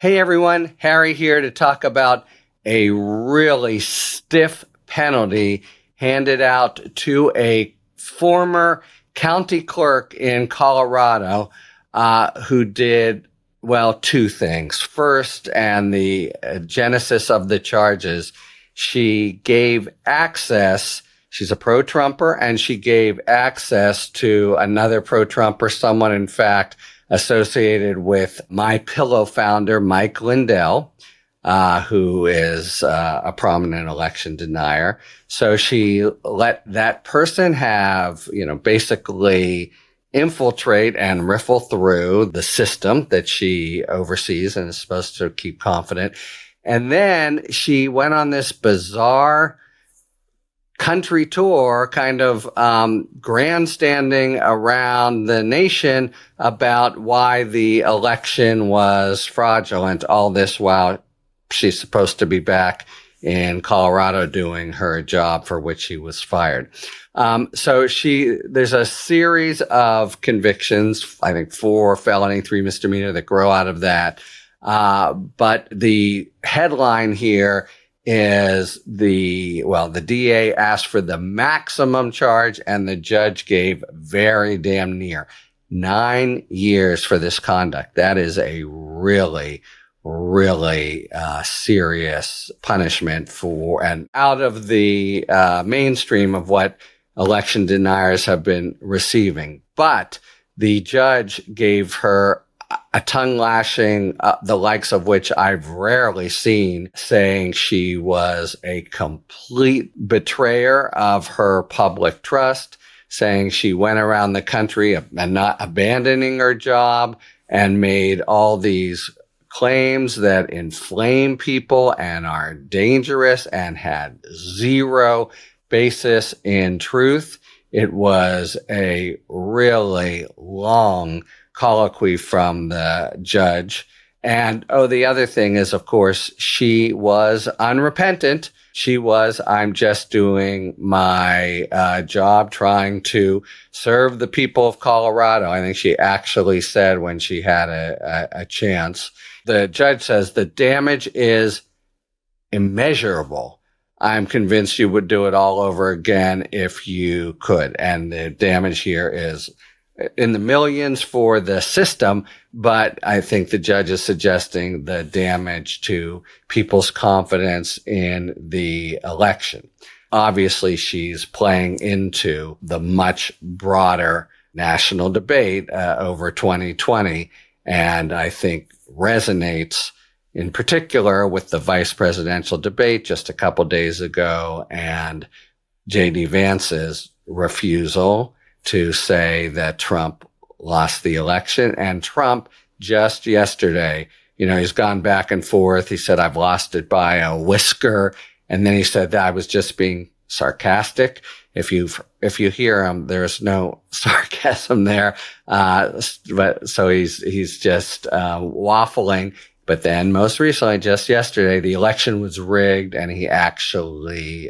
Hey everyone, Harry here to talk about a really stiff penalty handed out to a former county clerk in Colorado who did, two things. First, and the genesis of the charges, she gave access. She's a pro-Trumper, and she gave access to another pro-Trumper, someone, in fact, associated with My Pillow founder, Mike Lindell, who is a prominent election denier. So she let that person have, basically infiltrate and riffle through the system that she oversees and is supposed to keep confident. And then she went on this bizarre country tour, kind of grandstanding around the nation about why the election was fraudulent, all this while she's supposed to be back in Colorado doing her job for which she was fired. So there's a series of convictions, I think 4 felony, 3 misdemeanor, that grow out of that. But the headline here is the DA asked for the maximum charge and the judge gave very damn near 9 years for this conduct. That is a really, really serious punishment for, and out of the mainstream of what election deniers have been receiving. But the judge gave her a tongue lashing, the likes of which I've rarely seen, saying she was a complete betrayer of her public trust, saying she went around the country and not abandoning her job and made all these claims that inflame people and are dangerous and had zero basis in truth. It was a really long colloquy from the judge. And, the other thing is, of course, she was unrepentant. She was, I'm just doing my job trying to serve the people of Colorado. I think she actually said when she had a chance. The judge says the damage is immeasurable. I'm convinced you would do it all over again if you could. And the damage here is in the millions for the system, but I think the judge is suggesting the damage to people's confidence in the election. Obviously, she's playing into the much broader national debate over 2020, and I think resonates in particular with the vice presidential debate just a couple days ago and J.D. Vance's refusal to say that Trump lost the election. And Trump just yesterday, he's gone back and forth. He said, I've lost it by a whisker. And then he said that I was just being sarcastic. If you hear him, there's no sarcasm there. But so he's just waffling. But then most recently, just yesterday, the election was rigged and he actually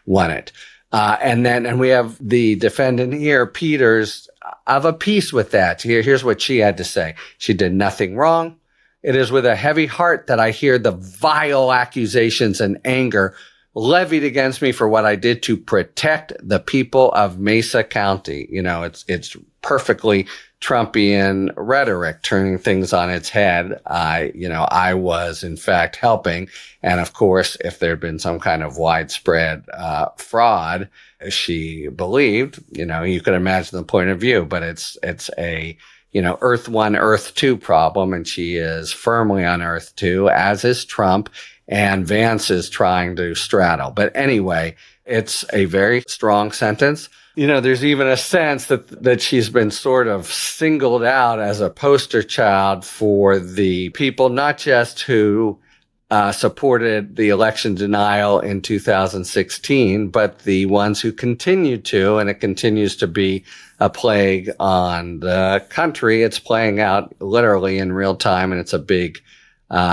won it. And we have the defendant here, Peters, of a piece with that. Here's what she had to say. She did nothing wrong. It is with a heavy heart that I hear the vile accusations and anger levied against me for what I did to protect the people of Mesa County. It's perfectly Trumpian rhetoric, turning things on its head. I was in fact helping. And of course, if there had been some kind of widespread fraud, she believed, you could imagine the point of view, but it's a, Earth 1, Earth 2 problem. And she is firmly on Earth 2, as is Trump, and Vance is trying to straddle. But anyway, it's a very strong sentence. There's even a sense that she's been sort of singled out as a poster child for the people, not just who supported the election denial in 2016, but the ones who continued to, and it continues to be a plague on the country. It's playing out literally in real time, and it's a big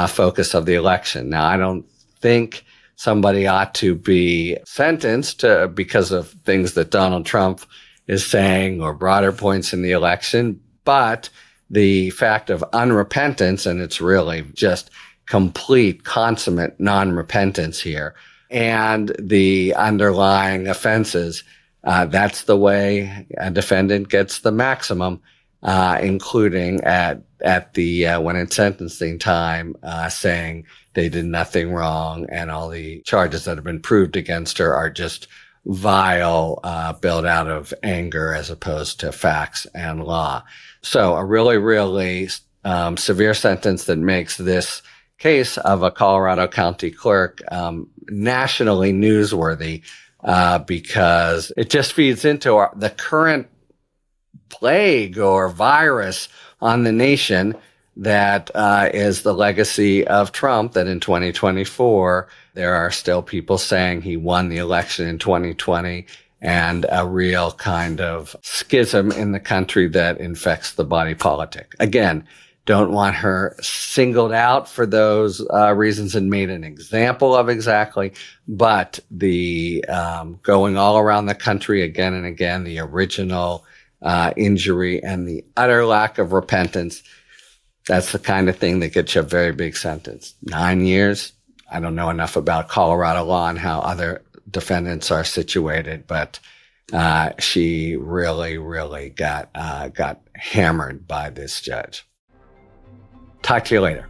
focus of the election. Now, I don't think somebody ought to be sentenced because of things that Donald Trump is saying or broader points in the election, but the fact of unrepentance, and it's really just complete, consummate non-repentance here, and the underlying offenses, that's the way a defendant gets the maximum, including at the when it's sentencing time, saying they did nothing wrong and all the charges that have been proved against her are just vile, built out of anger as opposed to facts and law. So a really, really severe sentence that makes this case of a Colorado County clerk nationally newsworthy, because it just feeds into the current plague or virus on the nation that is the legacy of Trump, that in 2024, there are still people saying he won the election in 2020, and a real kind of schism in the country that infects the body politic. Again, don't want her singled out for those reasons and made an example of exactly, but the going all around the country again and again, the original injury and the utter lack of repentance, that's the kind of thing that gets you a very big sentence. 9 years. I don't know enough about Colorado law and how other defendants are situated, but she really, really got hammered by this judge. Talk to you later.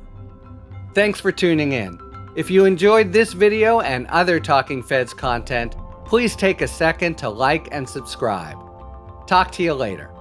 Thanks for tuning in. If you enjoyed this video and other Talking Feds content, please take a second to like and subscribe. Talk to you later.